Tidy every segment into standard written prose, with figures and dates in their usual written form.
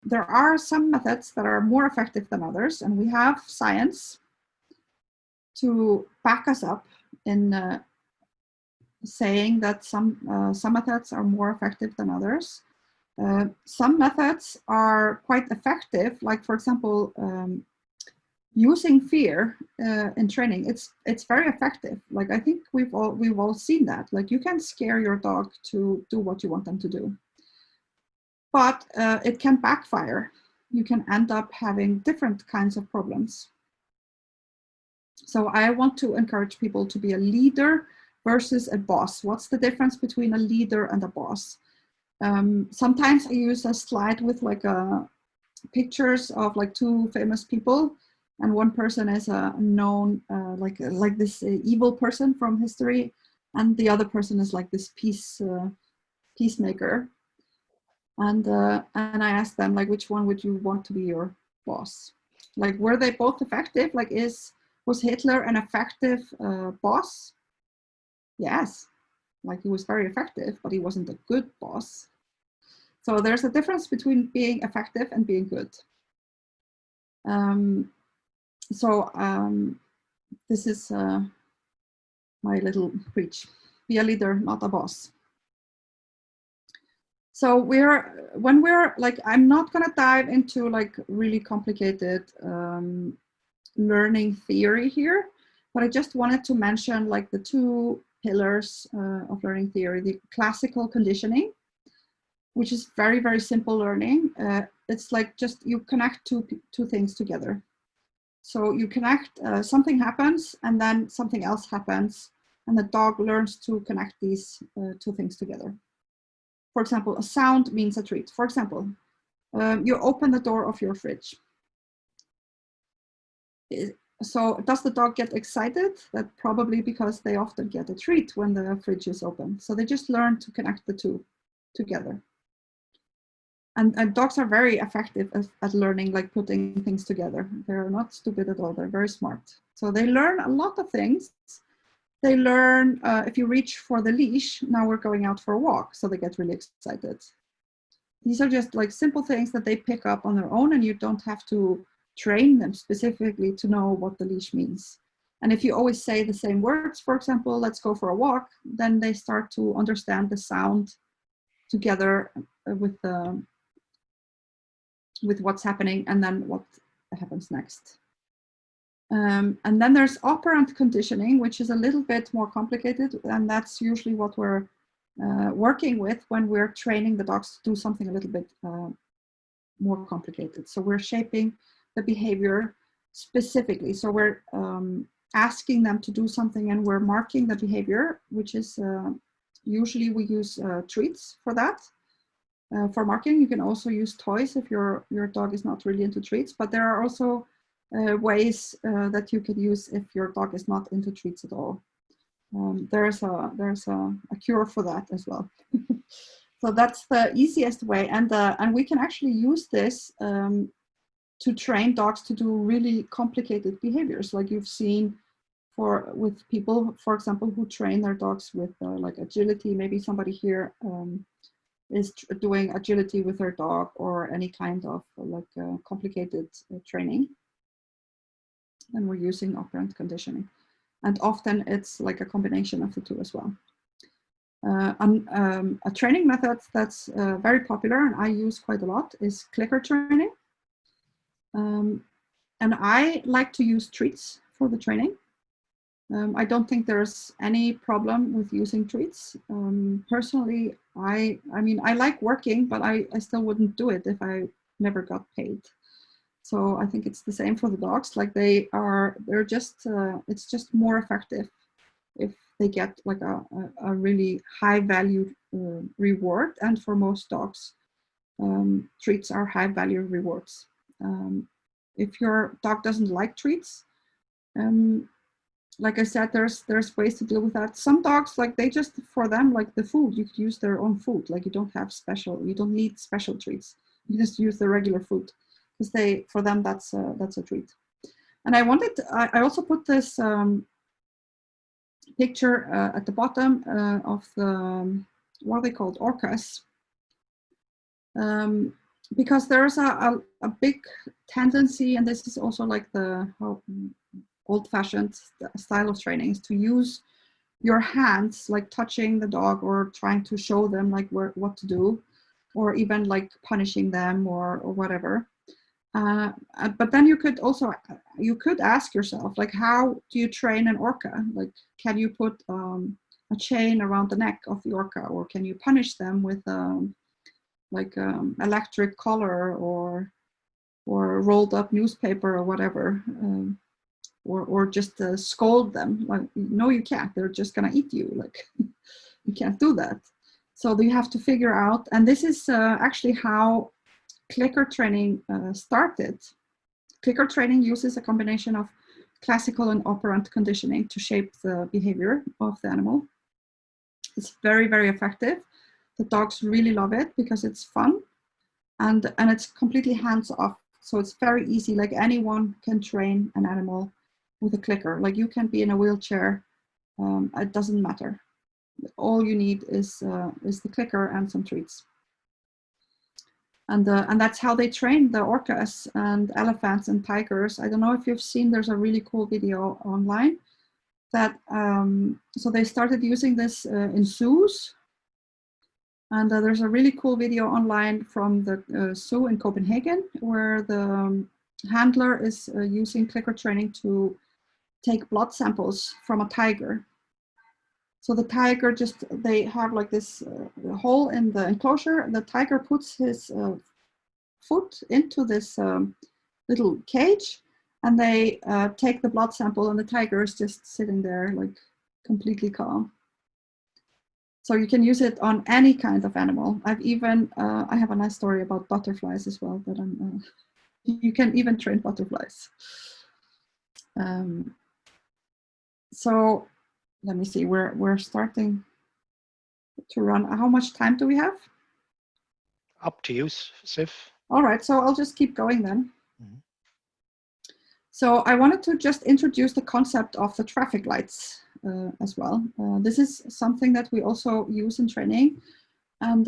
there are some methods that are more effective than others, and we have science to back us up in saying that some methods are more effective than others. Some methods are quite effective, like for example, using fear in training. It's very effective. Like I think we've all seen that. Like you can scare your dog to do what you want them to do, but it can backfire. You can end up having different kinds of problems. So I want to encourage people to be a leader versus a boss. What's the difference between a leader and a boss? Sometimes I use a slide with like pictures of like two famous people, and one person is a known like this evil person from history, and the other person is like this peacemaker. And I asked them, like, which one would you want to be your boss? Like, were they both effective? Like, was Hitler an effective boss? Yes, like he was very effective, but he wasn't a good boss. So there's a difference between being effective and being good. This is my little preach. Be a leader, not a boss. So when we're like, I'm not gonna dive into like really complicated learning theory here, but I just wanted to mention like the two pillars of learning theory: the classical conditioning, which is very, very simple learning. It's like just you connect two things together. So you connect, something happens, and then something else happens, and the dog learns to connect these two things together. For example, a sound means a treat. For example, you open the door of your fridge. So does the dog get excited? That probably because they often get a treat when the fridge is open. So they just learn to connect the two together. And dogs are very effective at learning, like putting things together. They're not stupid at all. They're very smart. So they learn a lot of things. They learn, if you reach for the leash, now we're going out for a walk. So they get really excited. These are just like simple things that they pick up on their own, and you don't have to train them specifically to know what the leash means. And if you always say the same words, for example, let's go for a walk, then they start to understand the sound together with what's happening and then what happens next. And then there's operant conditioning, which is a little bit more complicated, and that's usually what we're working with when we're training the dogs to do something a little bit more complicated. So we're shaping the behavior specifically. So we're asking them to do something, and we're marking the behavior, which is usually we use treats for that. For marking, you can also use toys if your dog is not really into treats, but there are also ways that you can use if your dog is not into treats at all. There's a cure for that as well. So that's the easiest way, and we can actually use this to train dogs to do really complicated behaviors, like you've seen with people, for example, who train their dogs with like agility. Maybe somebody here is doing agility with their dog, or any kind of like complicated training. And we're using operant conditioning. And often it's like a combination of the two as well. A training method that's very popular and I use quite a lot is clicker training. And I like to use treats for the training. I don't think there's any problem with using treats. Personally, I mean, I like working, but I still wouldn't do it if I never got paid. So I think it's the same for the dogs. Like they're just, it's just more effective if they get like a really high value reward. And for most dogs, treats are high value rewards. If your dog doesn't like treats, like I said, there's ways to deal with that. Some dogs, like they just, for them, like the food, you could use their own food. Like you don't need special treats. You just use the regular food, because for them that's a treat. And I also put this picture at the bottom of the, what are they called, orcas. because there's a big tendency, and this is also like the old-fashioned style of training, is to use your hands, like touching the dog or trying to show them like what to do, or even like punishing them or whatever. But then you could ask yourself, like, how do you train an orca? Like, can you put a chain around the neck of the orca, or can you punish them with electric collar or rolled up newspaper or whatever, or just scold them? Like, no, you can't. They're just gonna eat you. Like, you can't do that. So you have to figure out, and this is actually how clicker training started. Clicker training uses a combination of classical and operant conditioning to shape the behavior of the animal. It's very, very effective. The dogs really love it because it's fun, and it's completely hands off. So it's very easy. Like, anyone can train an animal with a clicker. Like, you can be in a wheelchair. It doesn't matter. All you need is the clicker and some treats. And that's how they train the orcas and elephants and tigers. I don't know if you've seen, there's a really cool video online that, so they started using this in zoos. And there's a really cool video online from the zoo in Copenhagen, where the handler is using clicker training to take blood samples from a tiger. So the tiger they have like this hole in the enclosure. The tiger puts his foot into this little cage, and they take the blood sample, and the tiger is just sitting there like completely calm. So you can use it on any kind of animal. I've even, I have a nice story about butterflies as well, but you can even train butterflies. So let me see, we're starting to run. How much time do we have? Up to you, Sif. All right, so I'll just keep going then. Mm-hmm. So I wanted to just introduce the concept of the traffic lights as well. This is something that we also use in training. And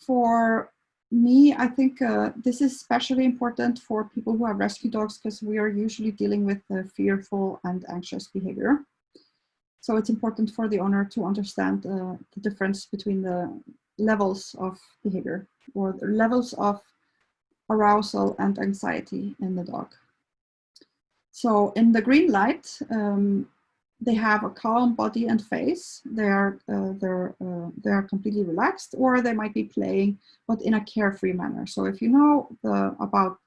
for me, I think this is especially important for people who have rescue dogs, because we are usually dealing with fearful and anxious behavior. So it's important for the owner to understand the difference between the levels of behavior, or the levels of arousal and anxiety in the dog. So in the green light, they have a calm body and face. They are completely relaxed, or they might be playing, but in a carefree manner. So if you know about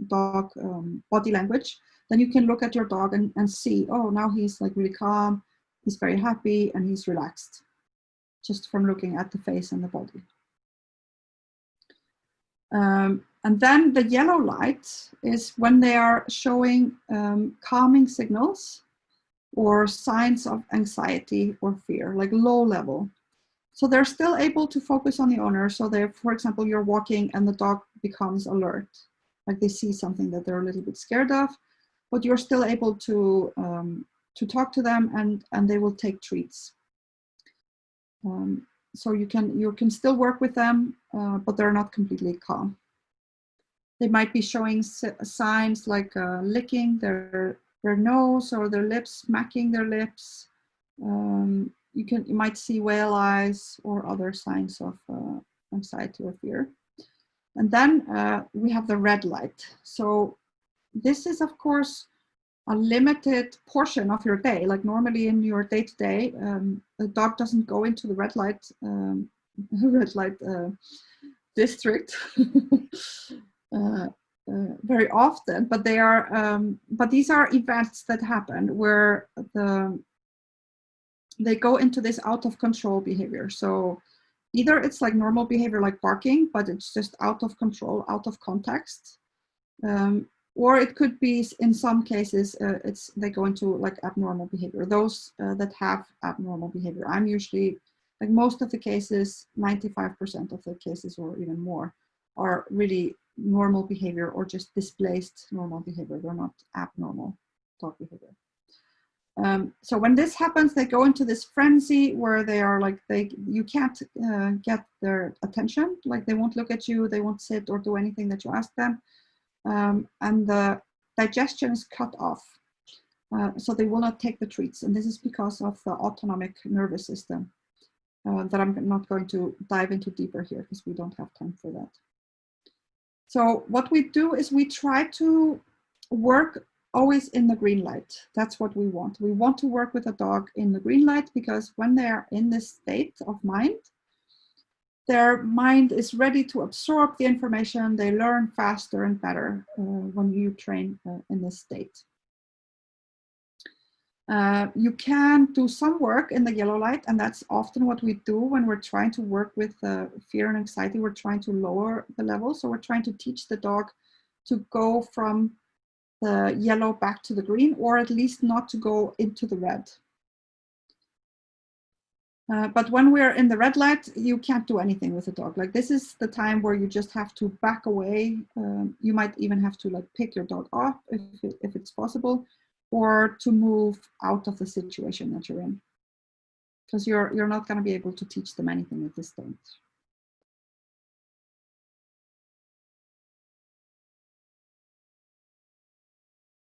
dog body language, then you can look at your dog and see, oh, now he's like really calm, he's very happy, and he's relaxed, just from looking at the face and the body. And then the yellow light is when they are showing calming signals or signs of anxiety or fear, like low level. So they're still able to focus on the owner. So they're, for example, you're walking and the dog becomes alert, like they see something that they're a little bit scared of, but you're still able to talk to them, and they will take treats. So you can still work with them, but they're not completely calm. They might be showing signs like licking their nose or their lips, smacking their lips. You might see whale eyes or other signs of anxiety or fear. And then we have the red light. So this is, of course, a limited portion of your day. Like normally in your day-to-day, the dog doesn't go into the red light district very often, but they are. But these are events that happen where they go into this out of control behavior. So either it's like normal behavior, like barking, but it's just out of control, out of context. Or it could be, in some cases, they go into like abnormal behavior. Those that have abnormal behavior, I'm usually, like most of the cases, 95% of the cases or even more, are really normal behavior or just displaced normal behavior. They're not abnormal dog behavior. So when this happens, they go into this frenzy where they are like, you can't get their attention, like they won't look at you, they won't sit or do anything that you ask them. And the digestion is cut off. So they will not take the treats. And this is because of the autonomic nervous system that I'm not going to dive into deeper here because we don't have time for that. So what we do is we try to work always in the green light. That's what we want. We want to work with a dog in the green light because when they are in this state of mind, their mind is ready to absorb the information. They learn faster and better when you train in this state. You can do some work in the yellow light, and that's often what we do when we're trying to work with fear and anxiety. We're trying to lower the level. So we're trying to teach the dog to go from the yellow back to the green, or at least not to go into the red. But when we're in the red light, you can't do anything with the dog. Like this is the time where you just have to back away. You might even have to like pick your dog up if it's possible, or to move out of the situation that you're in, because you're not going to be able to teach them anything at this stage.